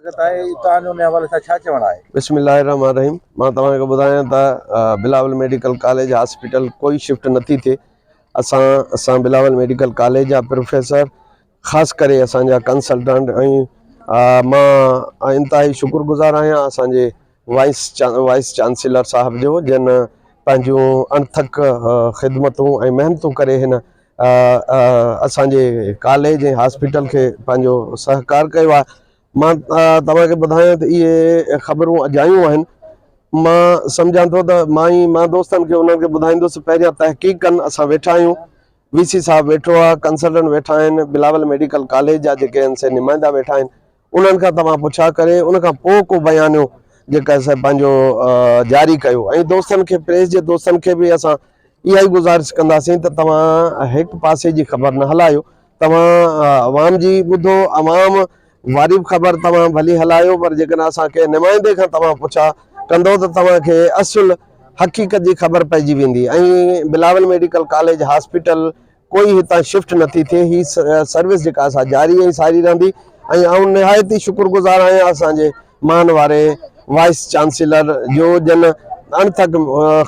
स्वागत है। तव्हांजो उन हवाले सां छा चवणु आहे? बिस्मिल्लाहिर्रहमानिर्रहीम। मां तव्हांखे ॿुधायां त बिलावल मेडिकल कॉलेज हॉस्पिटल कोई शिफ्ट नथी थिए। असां बिलावल मेडिकल कॉलेज जा प्रोफेसर, ख़ासि करे असांजा कंसल्टेंट ऐं मां इंतिहाई शुक्रगुज़ार आहियां असांजे वाइस चांसलर साहब जो, जिन पंहिंजूं अणथक ख़िदमतूं ऐं महिनतूं करे हिन असांजे कॉलेज ऐं हॉस्पिटल खे पंहिंजो सहकार कयो आहे। मां तव्हांखे ॿुधायां त इहे ख़बरूं अजायूं आहिनि। मां सम्झां थो त मां दोस्तनि खे उन्हनि खे ॿुधाईंदुसि। पहिरियां तहक़ीक़ कनि। असां वेठा आहियूं, VC साहब वेठो आहे, कंसल्टेंट वेठा आहिनि, बिलावल मेडिकल कॉलेज जा जेके आहिनि से नुमाइंदा वेठा आहिनि। उन्हनि खां तव्हां पुछा करे उन खां पोइ को बयानो जेका असां पंहिंजो जारी कयो। ऐं दोस्तनि खे, प्रेस जे दोस्तनि खे बि असां इहा ई गुज़ारिश कंदासीं त तव्हां हिकु पासे जी ख़बर न हलायो। तव्हां अवाम जी ॿुधो, अवाम वारी ख़बर तव्हां भली हलायो, पर जेकॾहिं असांखे नुमाइंदे खां तव्हां पुछा कंदो त तव्हांखे असुल हक़ीक़त जी ख़बर पइजी वेंदी। ऐं बिलावल मेडिकल कॉलेज हॉस्पिटल कोई हितां शिफ्ट नथी थिए। ही सर्विस जेका असां जारी ऐं सारी रहंदी। ऐं आउं निहायत ई शुक्रगुज़ार आहियां असांजे मान वारे वाइस चांसलर जो, जिन अणथक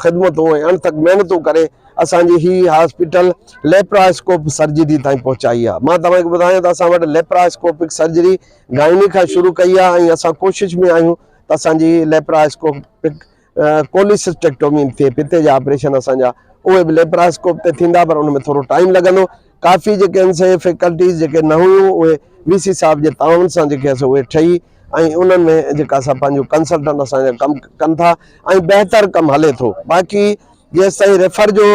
ख़िदमतूं ऐं अणथक महिनतूं करे असांजी ही हॉस्पिटल लेप्रास्कोप सर्जरी ताईं पहुचाई आहे। मां तव्हांखे ॿुधायां त असां वटि लेप्रास्कोपिक सर्जरी गाइनी खां शुरू कई आहे ऐं असां कोशिशि में आहियूं त असांजी लेप्रास्कोपिक कोलिसिस्टेक्टोमी थिए, पिते जा ऑपरेशन असांजा उहे बि लेप्रास्कोप ते थींदा, पर उन में थोरो टाइम लॻंदो। काफ़ी जेके आहिनि से फैकल्टीज़ जेके न हुयूं उहे VC साहब जे ताउन सां जेके असां उहे ठही, ऐं उन्हनि में जेका असां पंहिंजो कंसल्टेंट असांजा कमु कनि था ऐं बहितर कमु हले थो। बाक़ी जेसि ताईं रेफर जो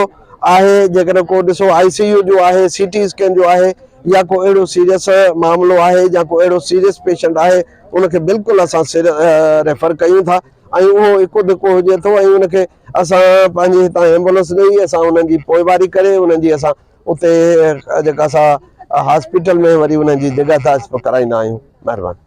आहे, जेकॾहिं को ॾिसो ICU जो आहे, CT स्कैन जो आहे, या को अहिड़ो सीरियस मामिलो आहे या को अहिड़ो सीरियस पेशेंट आहे, उनखे बिल्कुलु असां रेफर कयूं था। ऐं उहो हिकु धिको हुजे थो ऐं उनखे असां पंहिंजी हितां एम्बुलेंस ॾेई असां उन्हनि जी पोइवारी करे उन्हनि जी असां उते जेका असां हॉस्पिटल में वरी उन्हनि जी जॻह तां कराईंदा आहियूं। महिरबानी।